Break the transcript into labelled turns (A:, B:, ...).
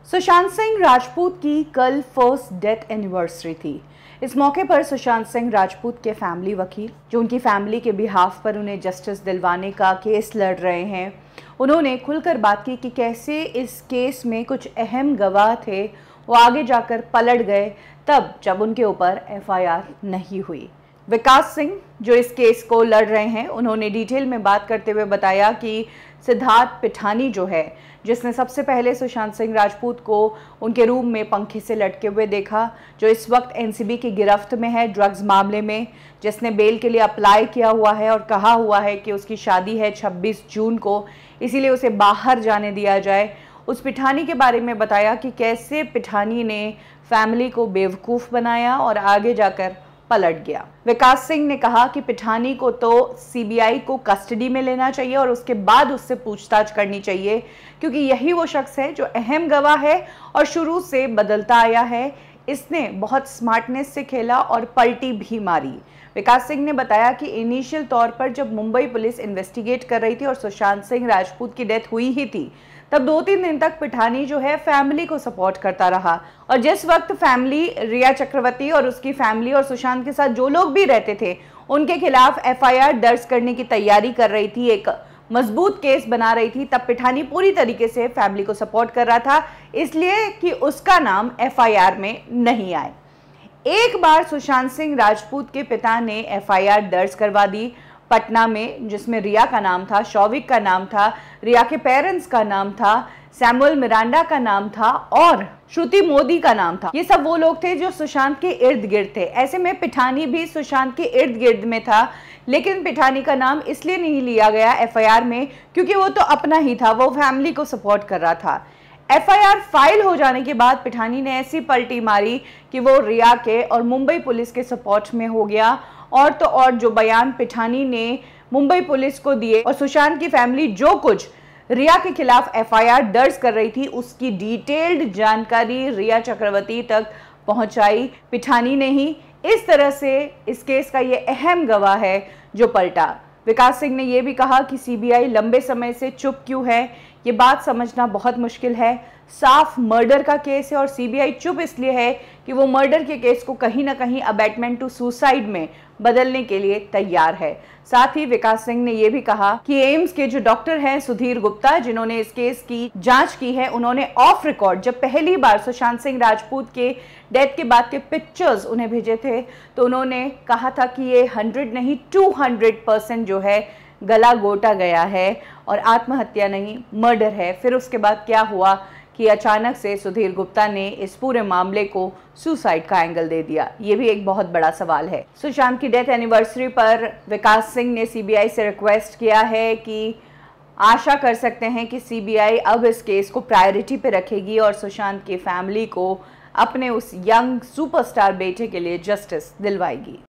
A: सुशांत सिंह राजपूत की कल first death anniversary थी। इस मौके पर सुशांत सिंह राजपूत के फैमिली वकील, जो उनकी फैमिली के बिहाफ पर उन्हें जस्टिस दिलवाने का केस लड़ रहे हैं, उन्होंने खुलकर बात की कि कैसे इस केस में कुछ अहम गवाह थे, वो आगे जाकर पलट गए तब जब उनके ऊपर एफआईआर नहीं हुई। विकास सिंह, जो इस केस को लड़ रहे हैं, उन्होंने डिटेल में बात करते हुए बताया कि सिद्धार्थ पिठानी जो है, जिसने सबसे पहले सुशांत सिंह राजपूत को उनके रूम में पंखे से लटके हुए देखा, जो इस वक्त एनसीबी की गिरफ्त में है ड्रग्स मामले में, जिसने बेल के लिए अप्लाई किया हुआ है और कहा हुआ है कि उसकी शादी है 26 जून को, इसीलिए उसे बाहर जाने दिया जाए, उस पिठानी के बारे में बताया कि कैसे पिठानी ने फैमिली को बेवकूफ़ बनाया और आगे जाकर पलट गया। विकास सिंह ने कहा कि पिठानी को तो सीबीआई को कस्टडी में लेना चाहिए और उसके बाद उससे पूछताछ करनी चाहिए, क्योंकि यही वो शख्स है जो अहम गवाह है और शुरू से बदलता आया है। इसने बहुत स्मार्टनेस से खेला और पलटी भी मारी। विकास सिंह ने बताया कि इनिशियल तौर पर जब मुंबई पुलिस इन्वेस्टिगेट कर रही थी और सुशांत सिंह राजपूत की डेथ हुई ही थी, तब 2-3 दिन तक पिठानी जो है फैमिली को सपोर्ट करता रहा, और जिस वक्त फैमिली रिया चक्रवर्ती और उसकी फैमिली और सुशांत के साथ जो लोग भी रहते थे उनके खिलाफ एफआईआर दर्ज करने की तैयारी कर रही थी, एक मजबूत केस बना रही थी, तब पिठानी पूरी तरीके से फैमिली को सपोर्ट कर रहा था, इसलिए कि उसका नाम एफआईआर में नहीं आए। एक बार सुशांत सिंह राजपूत के पिता ने एफआईआर दर्ज करवा दी पटना में, जिसमें रिया का नाम था, शौविक का नाम था, रिया के पेरेंट्स का नाम था, सैमुअल मिरांडा का नाम था और श्रुति मोदी का नाम था। ये सब वो लोग थे जो सुशांत के इर्द गिर्द थे। ऐसे में पिठानी भी सुशांत के इर्द गिर्द में था, लेकिन पिठानी का नाम इसलिए नहीं लिया गया एफआईआर में क्योंकि वो तो अपना ही था, वो फैमिली को सपोर्ट कर रहा था। एफआईआर फाइल हो जाने के बाद पिठानी ने ऐसी पलटी मारी कि वो रिया के और मुंबई पुलिस के सपोर्ट में हो गया, और तो और जो बयान पिठानी ने मुंबई पुलिस को दिए और सुशांत की फैमिली जो कुछ रिया के खिलाफ एफआईआर दर्ज कर रही थी उसकी डिटेल्ड जानकारी रिया चक्रवर्ती तक पहुंचाई पिठानी ने ही। इस तरह से इस केस का ये अहम गवाह है जो पलटा। विकास सिंह ने यह भी कहा कि सीबीआई लंबे समय से चुप क्यों है, ये बात समझना बहुत मुश्किल है। साफ मर्डर का केस है और सीबीआई चुप इसलिए है कि वो मर्डर के केस को कहीं ना कहीं अबैटमेंट टू सुसाइड में बदलने के लिए तैयार है। साथ ही विकास सिंह ने यह भी कहा कि एम्स के जो डॉक्टर हैं सुधीर गुप्ता, जिन्होंने इस केस की जांच की है, उन्होंने ऑफ रिकॉर्ड जब पहली बार सुशांत सिंह राजपूत के डेथ के बाद के पिक्चर्स उन्हें भेजे थे तो उन्होंने कहा था कि ये 100 नहीं 200% जो है गला घोटा गया है और आत्महत्या नहीं मर्डर है। फिर उसके बाद क्या हुआ कि अचानक से सुधीर गुप्ता ने इस पूरे मामले को सुसाइड का एंगल दे दिया, ये भी एक बहुत बड़ा सवाल है। सुशांत की डेथ एनिवर्सरी पर विकास सिंह ने सीबीआई से रिक्वेस्ट किया है कि आशा कर सकते हैं कि सीबीआई अब इस केस को प्रायोरिटी पे रखेगी और सुशांत की फैमिली को अपने उस यंग सुपरस्टार बेटे के लिए जस्टिस दिलवाएगी।